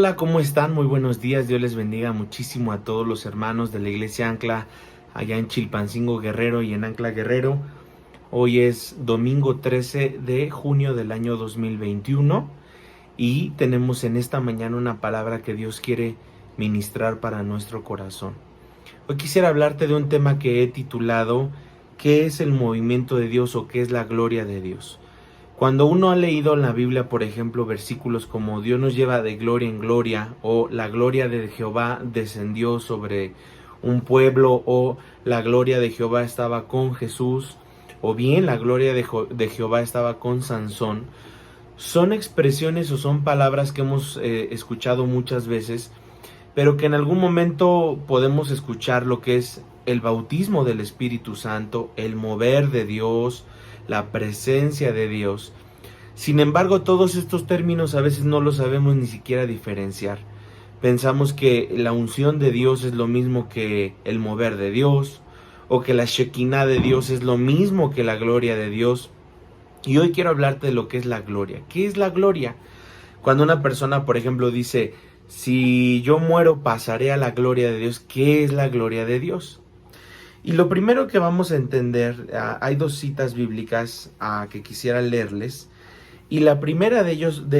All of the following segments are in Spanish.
Hola, ¿cómo están? Muy buenos días. Dios les bendiga muchísimo a todos los hermanos de la Iglesia Ancla allá en Chilpancingo Guerrero y en Ancla Guerrero. Hoy es domingo 13 de junio del año 2021 y tenemos en esta mañana una palabra que Dios quiere ministrar para nuestro corazón. Hoy quisiera hablarte de un tema que he titulado ¿qué es el movimiento de Dios o qué es la gloria de Dios? Cuando uno ha leído en la Biblia, por ejemplo, versículos como Dios nos lleva de gloria en gloria, o la gloria de Jehová descendió sobre un pueblo, o la gloria de Jehová estaba con Jesús, o bien la gloria de Jehová estaba con Sansón, son expresiones o son palabras que hemos escuchado muchas veces, pero que en algún momento podemos escuchar lo que es el bautismo del Espíritu Santo, el mover de Dios, la presencia de Dios. Sin embargo, todos estos términos a veces no los sabemos ni siquiera diferenciar. Pensamos que la unción de Dios es lo mismo que el mover de Dios, o que la Shekinah de Dios es lo mismo que la gloria de Dios. Y hoy quiero hablarte de lo que es la gloria. ¿Qué es la gloria? Cuando una persona, por ejemplo, dice, si yo muero pasaré a la gloria de Dios, ¿qué es la gloria de Dios? Y lo primero que vamos a entender, hay dos citas bíblicas que quisiera leerles. Y la primera de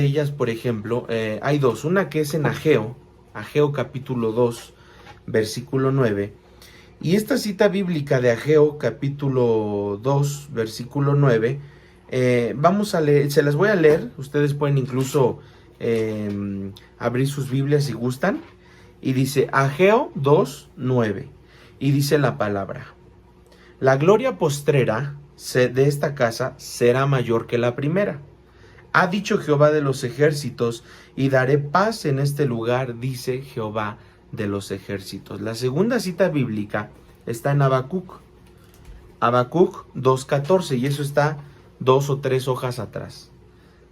ellas, por ejemplo, hay dos. Una que es en Ageo capítulo 2, versículo 9. Y esta cita bíblica de Ageo capítulo 2, versículo 9, vamos a leer, se las voy a leer. Ustedes pueden incluso abrir sus Biblias si gustan. Y dice Ageo 2, 9. Y dice la palabra: la gloria postrera de esta casa será mayor que la primera. Ha dicho Jehová de los ejércitos, y daré paz en este lugar, dice Jehová de los ejércitos. La segunda cita bíblica está en Habacuc 2:14, y eso está 2 o 3 hojas atrás.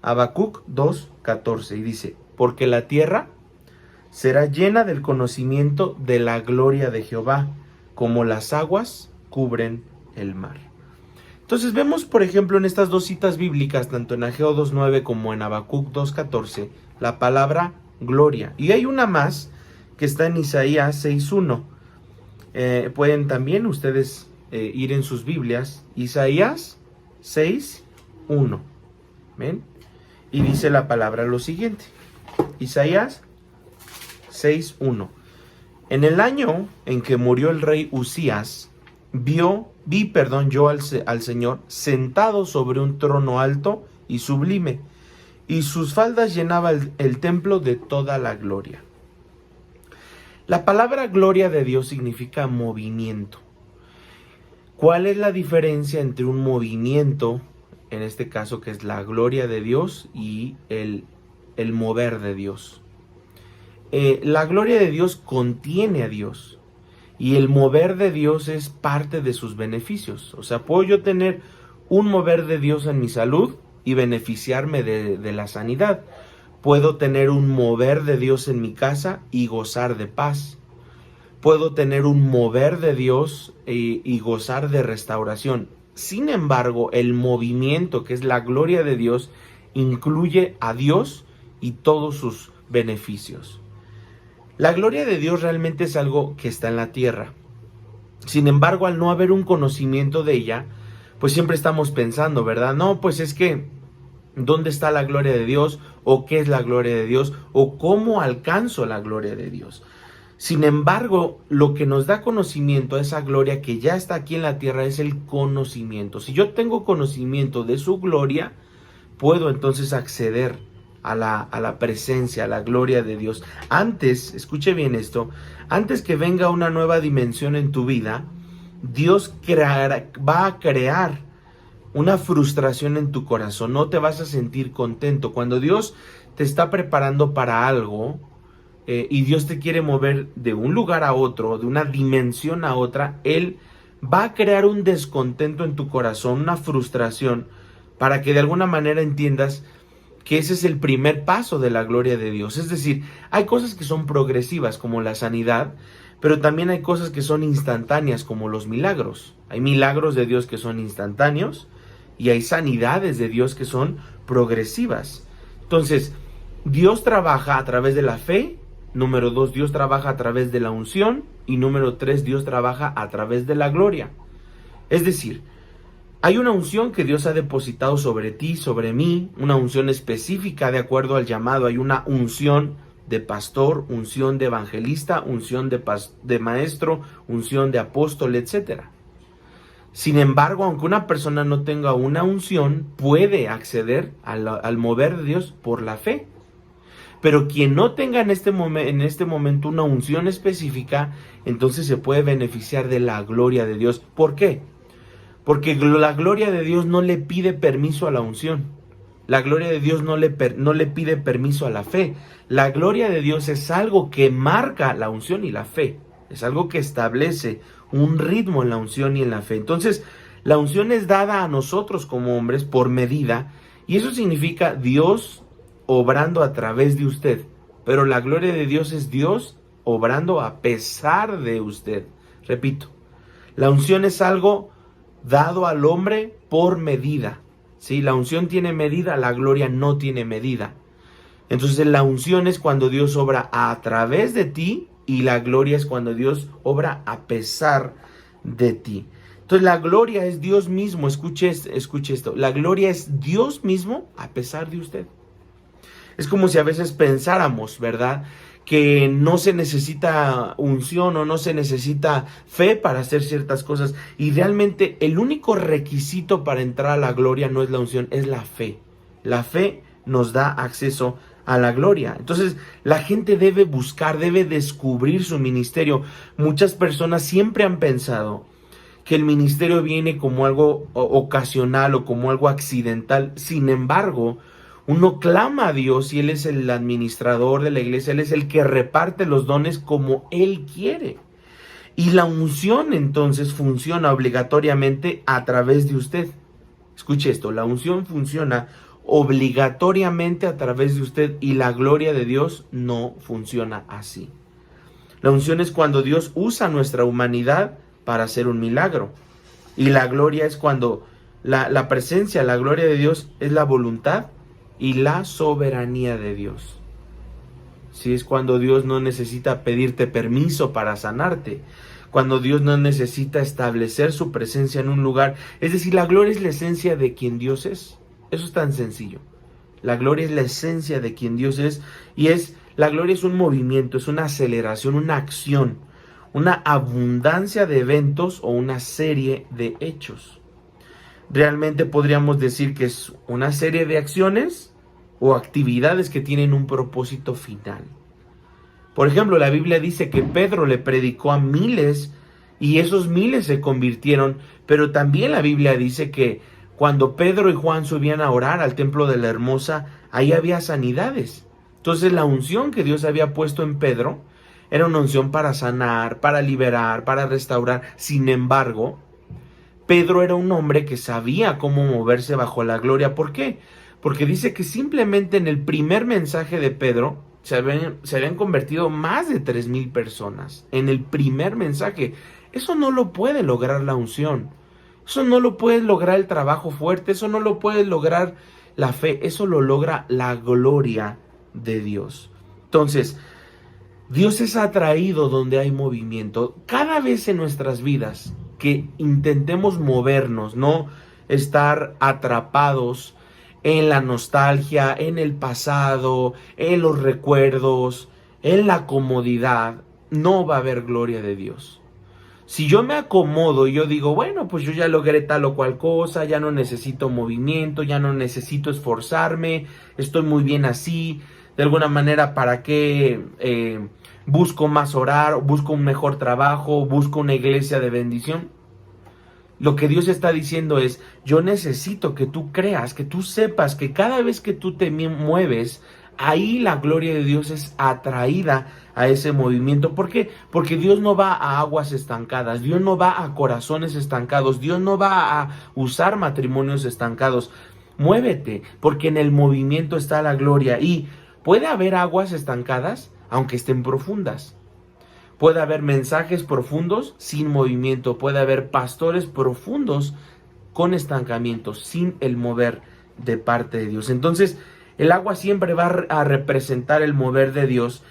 Habacuc 2:14, y dice: porque la tierra será llena del conocimiento de la gloria de Jehová, como las aguas cubren el mar. Entonces vemos, por ejemplo, en estas dos citas bíblicas, tanto en Ageo 2.9 como en Habacuc 2.14, la palabra gloria. Y hay una más que está en Isaías 6.1. Pueden también ustedes ir en sus Biblias, Isaías 6.1. ¿Ven? Y dice la palabra lo siguiente. Isaías 6.1. En el año en que murió el rey Usías, vi yo al Señor sentado sobre un trono alto y sublime, y sus faldas llenaban el templo de toda la gloria. La palabra gloria de Dios significa movimiento. ¿Cuál es la diferencia entre un movimiento, en este caso que es la gloria de Dios, y el mover de Dios? La gloria de Dios contiene a Dios. Y el mover de Dios es parte de sus beneficios. O sea, puedo yo tener un mover de Dios en mi salud y beneficiarme de la sanidad. Puedo tener un mover de Dios en mi casa y gozar de paz. Puedo tener un mover de Dios y gozar de restauración. Sin embargo, el movimiento, que es la gloria de Dios, incluye a Dios y todos sus beneficios. La gloria de Dios realmente es algo que está en la tierra. Sin embargo, al no haber un conocimiento de ella, pues siempre estamos pensando, ¿verdad? No, pues es que, ¿dónde está la gloria de Dios? ¿O qué es la gloria de Dios? ¿O cómo alcanzo la gloria de Dios? Sin embargo, lo que nos da conocimiento a esa gloria que ya está aquí en la tierra es el conocimiento. Si yo tengo conocimiento de su gloria, puedo entonces acceder a la presencia, a la gloria de Dios. Antes, escuche bien esto, antes que venga una nueva dimensión en tu vida, Dios va a crear una frustración en tu corazón. No te vas a sentir contento. Cuando Dios te está preparando para algo y Dios te quiere mover de un lugar a otro, de una dimensión a otra, Él va a crear un descontento en tu corazón, una frustración, para que de alguna manera entiendas que ese es el primer paso de la gloria de Dios. Es decir, hay cosas que son progresivas como la sanidad, pero también hay cosas que son instantáneas como los milagros. Hay milagros de Dios que son instantáneos y hay sanidades de Dios que son progresivas. Entonces, Dios trabaja a través de la fe. Número 2, Dios trabaja a través de la unción. Y número 3, Dios trabaja a través de la gloria. Es decir, hay una unción que Dios ha depositado sobre ti, sobre mí, una unción específica de acuerdo al llamado. Hay una unción de pastor, unción de evangelista, unción de maestro, unción de apóstol, etc. Sin embargo, aunque una persona no tenga una unción, puede acceder al mover de Dios por la fe. Pero quien no tenga en este momento una unción específica, entonces se puede beneficiar de la gloria de Dios. ¿Por qué? Porque la gloria de Dios no le pide permiso a la unción. La gloria de Dios no le pide permiso a la fe. La gloria de Dios es algo que marca la unción y la fe. Es algo que establece un ritmo en la unción y en la fe. Entonces, la unción es dada a nosotros como hombres por medida. Y eso significa Dios obrando a través de usted. Pero la gloria de Dios es Dios obrando a pesar de usted. Repito, la unción es algo dado al hombre por medida. ¿Sí? La unción tiene medida, la gloria no tiene medida. Entonces la unción es cuando Dios obra a través de ti y la gloria es cuando Dios obra a pesar de ti. Entonces la gloria es Dios mismo, escuche esto, la gloria es Dios mismo a pesar de usted. Es como si a veces pensáramos, ¿verdad?, que no se necesita unción o no se necesita fe para hacer ciertas cosas. Y realmente el único requisito para entrar a la gloria no es la unción, es la fe. La fe nos da acceso a la gloria. Entonces la gente debe buscar, debe descubrir su ministerio. Muchas personas siempre han pensado que el ministerio viene como algo ocasional o como algo accidental. Sin embargo, uno clama a Dios y Él es el administrador de la iglesia, Él es el que reparte los dones como Él quiere. Y la unción entonces funciona obligatoriamente a través de usted. Escuche esto, la unción funciona obligatoriamente a través de usted y la gloria de Dios no funciona así. La unción es cuando Dios usa nuestra humanidad para hacer un milagro. Y la gloria es cuando la presencia, la gloria de Dios es la voluntad y la soberanía de Dios. Sí, es cuando Dios no necesita pedirte permiso para sanarte. Cuando Dios no necesita establecer su presencia en un lugar. Es decir, la gloria es la esencia de quien Dios es. Eso es tan sencillo. La gloria es la esencia de quien Dios es. Y la gloria es un movimiento, es una aceleración, una acción, una abundancia de eventos o una serie de hechos. Realmente podríamos decir que es una serie de acciones o actividades que tienen un propósito final. Por ejemplo, la Biblia dice que Pedro le predicó a miles y esos miles se convirtieron, pero también la Biblia dice que cuando Pedro y Juan subían a orar al templo de la Hermosa, ahí había sanidades. Entonces la unción que Dios había puesto en Pedro era una unción para sanar, para liberar, para restaurar. Sin embargo, Pedro era un hombre que sabía cómo moverse bajo la gloria. ¿Por qué? Porque dice que simplemente en el primer mensaje de Pedro se habían convertido más de 3,000 personas. En el primer mensaje. Eso no lo puede lograr la unción. Eso no lo puede lograr el trabajo fuerte. Eso no lo puede lograr la fe. Eso lo logra la gloria de Dios. Entonces, Dios es atraído donde hay movimiento. Cada vez en nuestras vidas que intentemos movernos, no estar atrapados en la nostalgia, en el pasado, en los recuerdos, en la comodidad, no va a haber gloria de Dios. Si yo me acomodo y yo digo, bueno, pues yo ya logré tal o cual cosa, ya no necesito movimiento, ya no necesito esforzarme, estoy muy bien así, de alguna manera, ¿para qué busco más orar, busco un mejor trabajo, busco una iglesia de bendición? Lo que Dios está diciendo es, yo necesito que tú creas, que tú sepas que cada vez que tú te mueves, ahí la gloria de Dios es atraída a ese movimiento. ¿Por qué? Porque Dios no va a aguas estancadas, Dios no va a corazones estancados, Dios no va a usar matrimonios estancados. Muévete, porque en el movimiento está la gloria. Y puede haber aguas estancadas, aunque estén profundas. Puede haber mensajes profundos sin movimiento. Puede haber pastores profundos con estancamiento, sin el mover de parte de Dios. Entonces, El agua siempre va a representar el mover de Dios,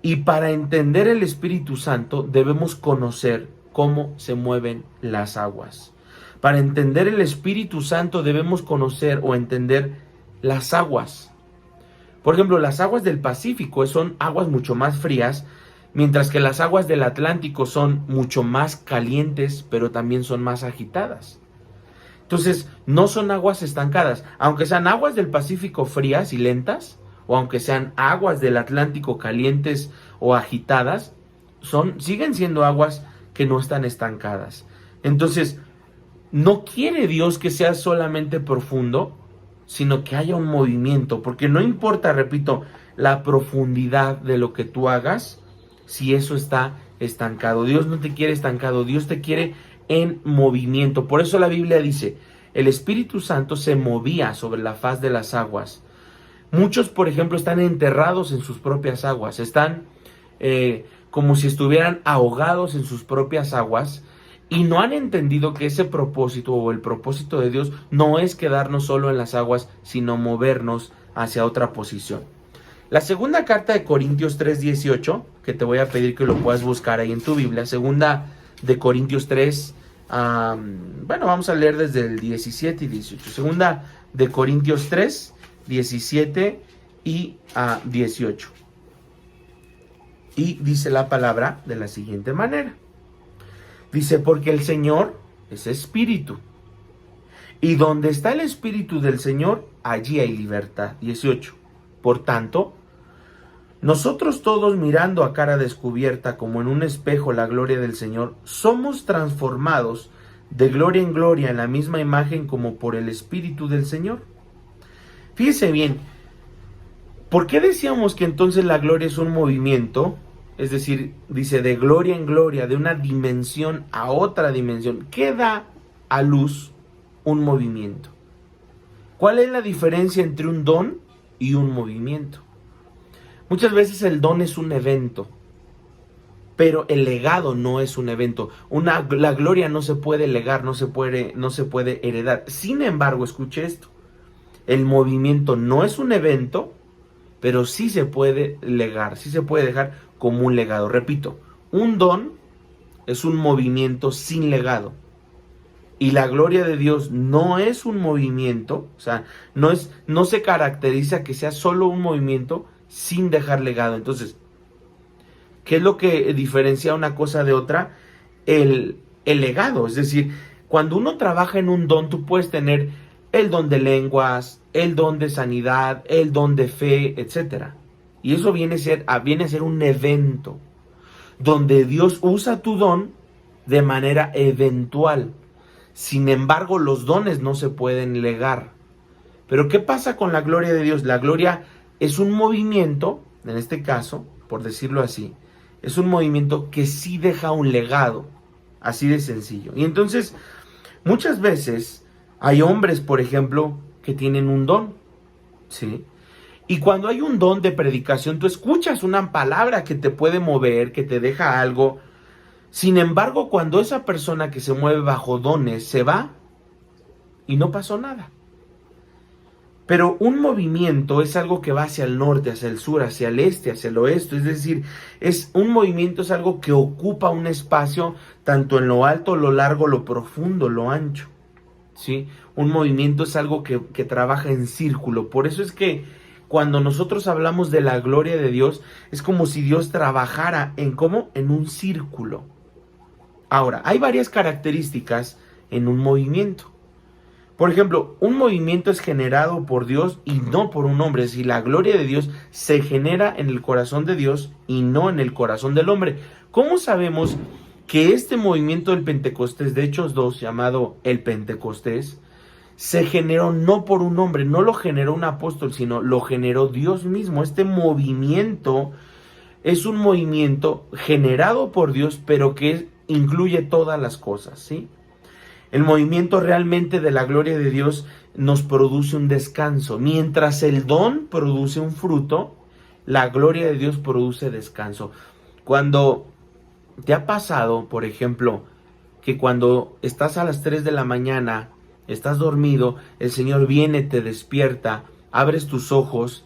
y para entender el Espíritu Santo debemos conocer cómo se mueven las aguas. Para entender el Espíritu Santo debemos conocer o entender las aguas. Por ejemplo, las aguas del Pacífico son aguas mucho más frías, mientras que las aguas del Atlántico son mucho más calientes, pero también son más agitadas. Entonces, no son aguas estancadas. Aunque sean aguas del Pacífico frías y lentas, o aunque sean aguas del Atlántico calientes o agitadas, siguen siendo aguas que no están estancadas. Entonces, no quiere Dios que sea solamente profundo, sino que haya un movimiento, porque no importa, repito, la profundidad de lo que tú hagas, si eso está estancado. Dios no te quiere estancado, Dios te quiere en movimiento. Por eso la Biblia dice, el Espíritu Santo se movía sobre la faz de las aguas. Muchos, por ejemplo, están enterrados en sus propias aguas, están como si estuvieran ahogados en sus propias aguas, y no han entendido que ese propósito o el propósito de Dios no es quedarnos solo en las aguas, sino movernos hacia otra posición. La segunda carta de Corintios 3:18, que te voy a pedir que lo puedas buscar ahí en tu Biblia, segunda de Corintios 3, vamos a leer desde el 17 y 18. Segunda de Corintios 3, 17 y 18. Y dice la palabra de la siguiente manera. Dice, porque el Señor es espíritu, y donde está el espíritu del Señor, allí hay libertad. 18. Por tanto, nosotros todos, mirando a cara descubierta como en un espejo la gloria del Señor, somos transformados de gloria en gloria en la misma imagen como por el espíritu del Señor. Fíjese bien, ¿por qué decíamos que entonces la gloria es un movimiento? Es decir, dice de gloria en gloria, de una dimensión a otra dimensión. ¿Qué da a luz un movimiento? ¿Cuál es la diferencia entre un don y un movimiento? Muchas veces el don es un evento, pero el legado no es un evento. La gloria no se puede legar, no se puede heredar. Sin embargo, escuche esto. El movimiento no es un evento, pero sí se puede legar, sí se puede dejar como un legado. Repito, un don es un movimiento sin legado. Y la gloria de Dios no es un movimiento, o sea, no se caracteriza que sea solo un movimiento sin dejar legado. Entonces, ¿qué es lo que diferencia una cosa de otra? El legado. Es decir, cuando uno trabaja en un don, tú puedes tener el don de lenguas, el don de sanidad, el don de fe, etcétera. Y eso viene a ser un evento, donde Dios usa tu don de manera eventual. Sin embargo, los dones no se pueden legar. Pero ¿qué pasa con la gloria de Dios? La gloria es un movimiento, en este caso, por decirlo así, es un movimiento que sí deja un legado, así de sencillo. Y entonces, muchas veces hay hombres, por ejemplo, que tienen un don, ¿sí? Y cuando hay un don de predicación, tú escuchas una palabra que te puede mover, que te deja algo. Sin embargo, cuando esa persona que se mueve bajo dones se va y no pasó nada. Pero un movimiento es algo que va hacia el norte, hacia el sur, hacia el este, hacia el oeste. Es decir, un movimiento es algo que ocupa un espacio tanto en lo alto, lo largo, lo profundo, lo ancho. ¿Sí? Un movimiento es algo que trabaja en círculo. Por eso es que cuando nosotros hablamos de la gloria de Dios, es como si Dios trabajara en un círculo. Ahora, hay varias características en un movimiento. Por ejemplo, un movimiento es generado por Dios y no por un hombre. Es decir, la gloria de Dios se genera en el corazón de Dios y no en el corazón del hombre. ¿Cómo sabemos que este movimiento del Pentecostés, de Hechos 2, llamado el Pentecostés, se generó no por un hombre, no lo generó un apóstol, sino lo generó Dios mismo? Este movimiento es un movimiento generado por Dios, pero que incluye todas las cosas, ¿sí? El movimiento realmente de la gloria de Dios nos produce un descanso. Mientras el don produce un fruto, la gloria de Dios produce descanso. Cuando te ha pasado, por ejemplo, que cuando estás a las 3 de la mañana, estás dormido, el Señor viene, te despierta abres tus ojos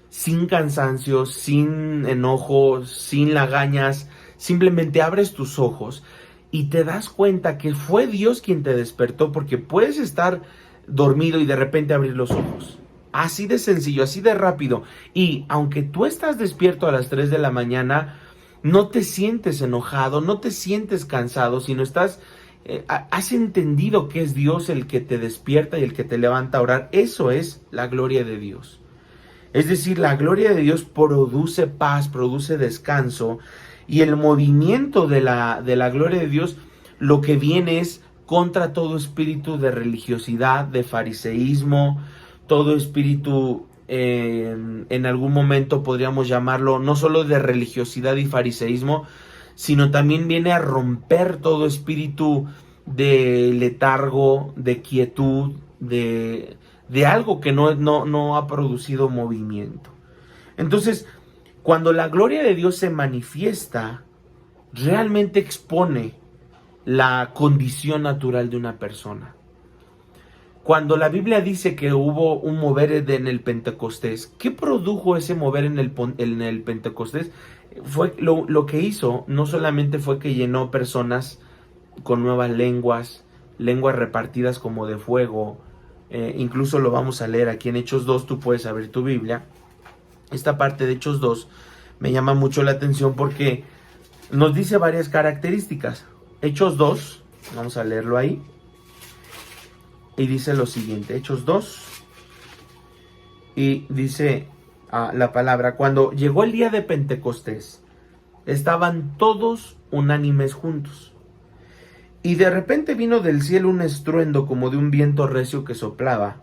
sin cansancio, sin enojo, sin lagañas, simplemente abres tus ojos y te das cuenta que fue Dios quien te despertó, porque puedes estar dormido y de repente abrir los ojos. Así de sencillo, así de rápido. Y aunque tú estás despierto a las 3 de la mañana, no te sientes enojado, no te sientes cansado, sino has entendido que es Dios el que te despierta y el que te levanta a orar. Eso es la gloria de Dios. Es decir, la gloria de Dios produce paz, produce descanso, y el movimiento de la gloria de Dios lo que viene es contra todo espíritu de religiosidad, de fariseísmo, todo espíritu, en algún momento podríamos llamarlo, no solo de religiosidad y fariseísmo, sino también viene a romper todo espíritu de letargo, de quietud, de algo que no ha producido movimiento. Entonces, cuando la gloria de Dios se manifiesta, realmente expone la condición natural de una persona. Cuando la Biblia dice que hubo un mover en el Pentecostés, ¿qué produjo ese mover en el Pentecostés? Fue lo que hizo, no solamente fue que llenó personas con nuevas lenguas repartidas como de fuego. Incluso lo vamos a leer aquí en Hechos 2, tú puedes abrir tu Biblia. Esta parte de Hechos 2 me llama mucho la atención porque nos dice varias características. Hechos 2, vamos a leerlo ahí. Y dice lo siguiente, Hechos 2. Y dice la palabra: cuando llegó el día de Pentecostés, estaban todos unánimes juntos. Y de repente vino del cielo un estruendo como de un viento recio que soplaba,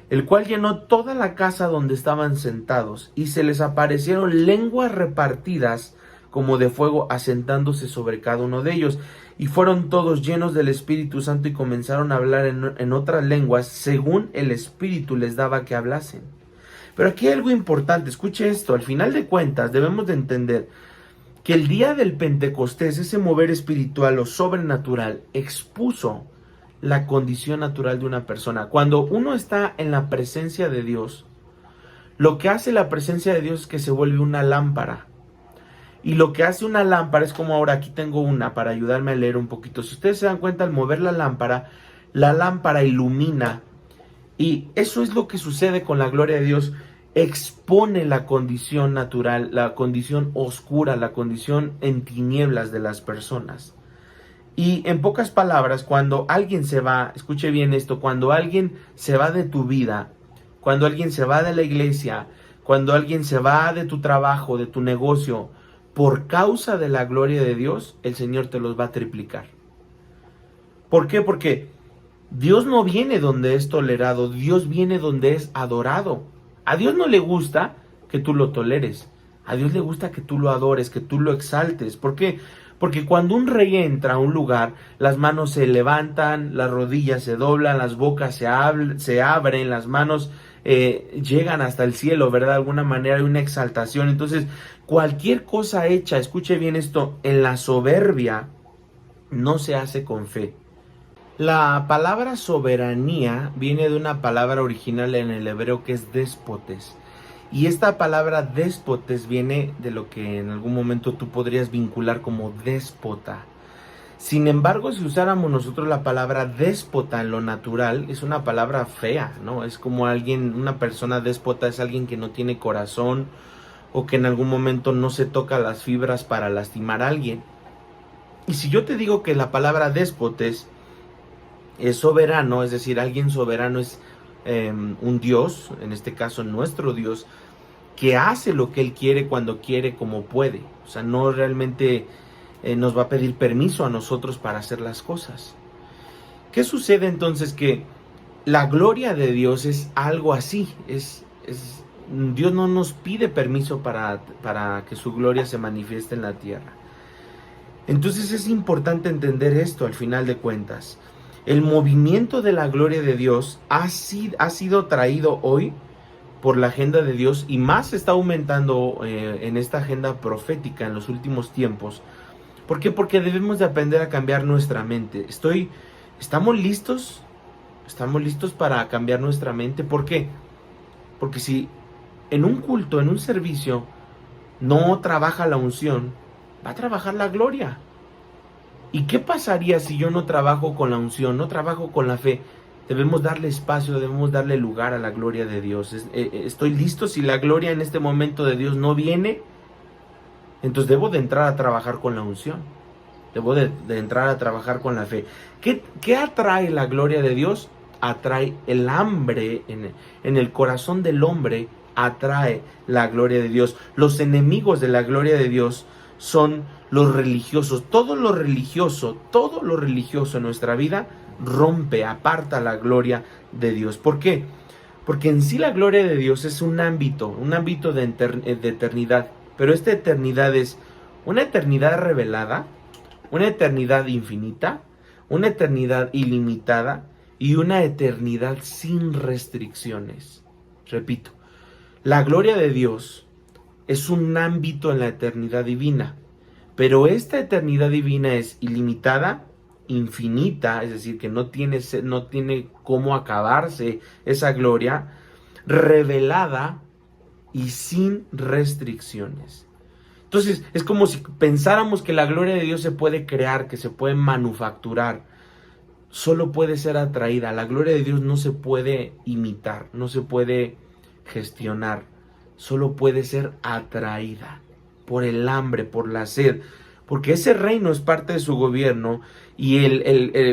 el cual llenó toda la casa donde estaban sentados, y se les aparecieron lenguas repartidas como de fuego, asentándose sobre cada uno de ellos. Y fueron todos llenos del Espíritu Santo y comenzaron a hablar en otras lenguas, según el Espíritu les daba que hablasen. Pero aquí hay algo importante, escuche esto, al final de cuentas debemos de entender que el día del Pentecostés, ese mover espiritual o sobrenatural, expuso la condición natural de una persona. Cuando uno está en la presencia de Dios, lo que hace la presencia de Dios es que se vuelve una lámpara. Y lo que hace una lámpara es como ahora aquí tengo una para ayudarme a leer un poquito. Si ustedes se dan cuenta, al mover la lámpara ilumina. Y eso es lo que sucede con la gloria de Dios. Expone la condición natural, la condición oscura, la condición en tinieblas de las personas. Y en pocas palabras, cuando alguien se va, escuche bien esto, cuando alguien se va de tu vida, cuando alguien se va de la iglesia, cuando alguien se va de tu trabajo, de tu negocio, por causa de la gloria de Dios, el Señor te los va a triplicar. ¿Por qué? Porque Dios no viene donde es tolerado, Dios viene donde es adorado. A Dios no le gusta que tú lo toleres, a Dios le gusta que tú lo adores, que tú lo exaltes. ¿Por qué? Porque cuando un rey entra a un lugar, las manos se levantan, las rodillas se doblan, las bocas se abren, las manos llegan hasta el cielo, ¿verdad? De alguna manera hay una exaltación. Entonces, cualquier cosa hecha, escuche bien esto, en la soberbia, no se hace con fe. La palabra soberanía viene de una palabra original en el hebreo que es déspotes. Y esta palabra déspotes viene de lo que en algún momento tú podrías vincular como déspota. Sin embargo, si usáramos nosotros la palabra déspota en lo natural, es una palabra fea, ¿no? Es como una persona déspota es alguien que no tiene corazón o que en algún momento no se toca las fibras para lastimar a alguien. Y si yo te digo que la palabra déspotes es soberano, es decir, alguien soberano es un Dios, en este caso nuestro Dios, que hace lo que Él quiere, cuando quiere, como puede. O sea, no realmente nos va a pedir permiso a nosotros para hacer las cosas. ¿Qué sucede entonces? Que la gloria de Dios es algo así. Dios no nos pide permiso para que su gloria se manifieste en la tierra. Entonces es importante entender esto al final de cuentas. El movimiento de la gloria de Dios ha sido traído hoy por la agenda de Dios, y más está aumentando en esta agenda profética en los últimos tiempos. ¿Por qué? Porque debemos de aprender a cambiar nuestra mente. ¿Estamos listos? ¿Estamos listos para cambiar nuestra mente? ¿Por qué? Porque si en un culto, en un servicio, no trabaja la unción, va a trabajar la gloria. ¿Y qué pasaría si yo no trabajo con la unción, no trabajo con la fe? Debemos darle espacio, debemos darle lugar a la gloria de Dios. Estoy listo. Si la gloria en este momento de Dios no viene, entonces debo de entrar a trabajar con la unción. Debo de entrar a trabajar con la fe. ¿Qué atrae la gloria de Dios? Atrae el hambre en el corazón del hombre, atrae la gloria de Dios. Los enemigos de la gloria de Dios son los religiosos. Todo lo religioso en nuestra vida rompe, aparta la gloria de Dios. ¿Por qué? Porque en sí la gloria de Dios es un ámbito de eternidad. Pero esta eternidad es una eternidad revelada, una eternidad infinita, una eternidad ilimitada y una eternidad sin restricciones. Repito, la gloria de Dios es un ámbito en la eternidad divina, pero esta eternidad divina es ilimitada, infinita, es decir, que no tiene cómo acabarse esa gloria, revelada y sin restricciones. Entonces, es como si pensáramos que la gloria de Dios se puede crear, que se puede manufacturar. Solo puede ser atraída. La gloria de Dios no se puede imitar, no se puede gestionar. Solo puede ser atraída por el hambre, por la sed. Porque ese reino es parte de su gobierno. Y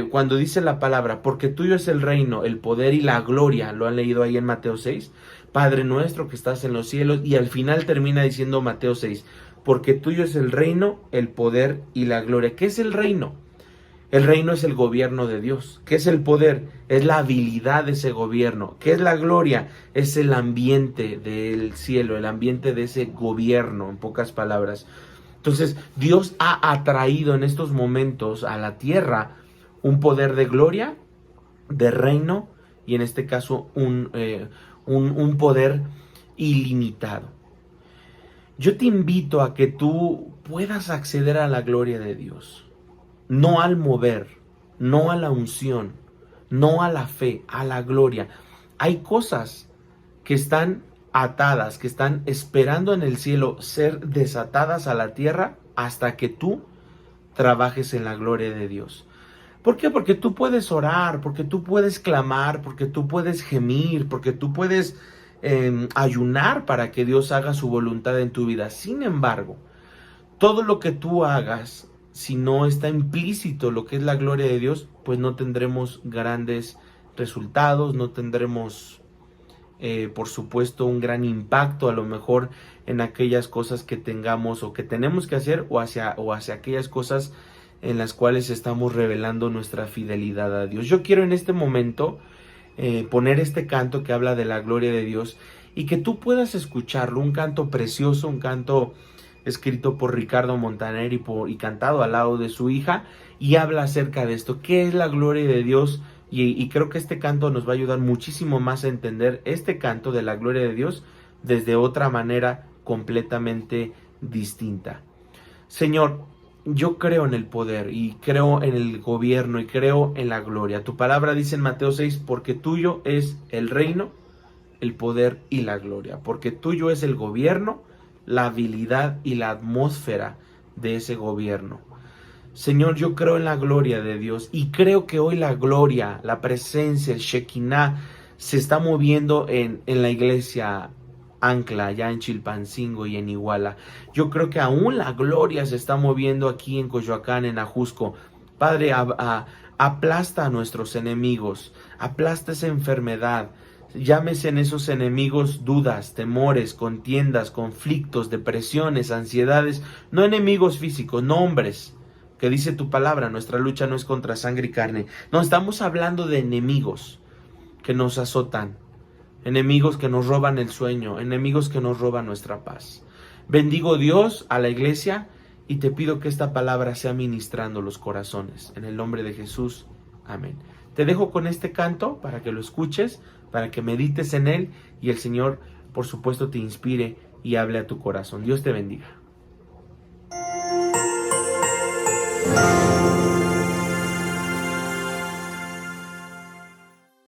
cuando dice la palabra, porque tuyo es el reino, el poder y la gloria, lo han leído ahí en Mateo 6, Padre nuestro que estás en los cielos, y al final termina diciendo Mateo 6, porque tuyo es el reino, el poder y la gloria. ¿Qué es el reino? El reino es el gobierno de Dios. ¿Qué es el poder? Es la habilidad de ese gobierno. ¿Qué es la gloria? Es el ambiente del cielo, el ambiente de ese gobierno, en pocas palabras. Entonces, Dios ha atraído en estos momentos a la tierra un poder de gloria, de reino, y en este caso un poder ilimitado. Yo te invito a que tú puedas acceder a la gloria de Dios. No al mover, no a la unción, no a la fe, a la gloria. Hay cosas que están atadas, que están esperando en el cielo ser desatadas a la tierra hasta que tú trabajes en la gloria de Dios. ¿Por qué? Porque tú puedes orar, porque tú puedes clamar, porque tú puedes gemir, porque tú puedes ayunar para que Dios haga su voluntad en tu vida. Sin embargo, todo lo que tú hagas, si no está implícito lo que es la gloria de Dios, pues no tendremos grandes resultados, no tendremos, por supuesto, un gran impacto a lo mejor en aquellas cosas que tengamos o que tenemos que hacer o hacia aquellas cosas en las cuales estamos revelando nuestra fidelidad a Dios. Yo quiero en este momento poner este canto que habla de la gloria de Dios y que tú puedas escucharlo, un canto precioso, un canto escrito por Ricardo Montaner y cantado al lado de su hija, y habla acerca de esto, qué es la gloria de Dios, y creo que este canto nos va a ayudar muchísimo más a entender este canto de la gloria de Dios desde otra manera completamente distinta. Señor, yo creo en el poder y creo en el gobierno y creo en la gloria. Tu palabra dice en Mateo 6, porque tuyo es el reino, el poder y la gloria, porque tuyo es el gobierno, la habilidad y la atmósfera de ese gobierno. Señor, yo creo en la gloria de Dios y creo que hoy la gloria, la presencia, el Shekinah se está moviendo en la iglesia Ancla, allá en Chilpancingo y en Iguala. Yo creo que aún la gloria se está moviendo aquí en Coyoacán, en Ajusco. Padre, aplasta a nuestros enemigos, aplasta esa enfermedad. Llámese en esos enemigos dudas, temores, contiendas, conflictos, depresiones, ansiedades, no enemigos físicos, no hombres, que dice tu palabra, nuestra lucha no es contra sangre y carne. No, estamos hablando de enemigos que nos azotan, enemigos que nos roban el sueño, enemigos que nos roban nuestra paz. Bendigo Dios a la iglesia y te pido que esta palabra sea ministrando los corazones. En el nombre de Jesús, amén. Te dejo con este canto para que lo escuches, para que medites en él y el Señor, por supuesto, te inspire y hable a tu corazón. Dios te bendiga.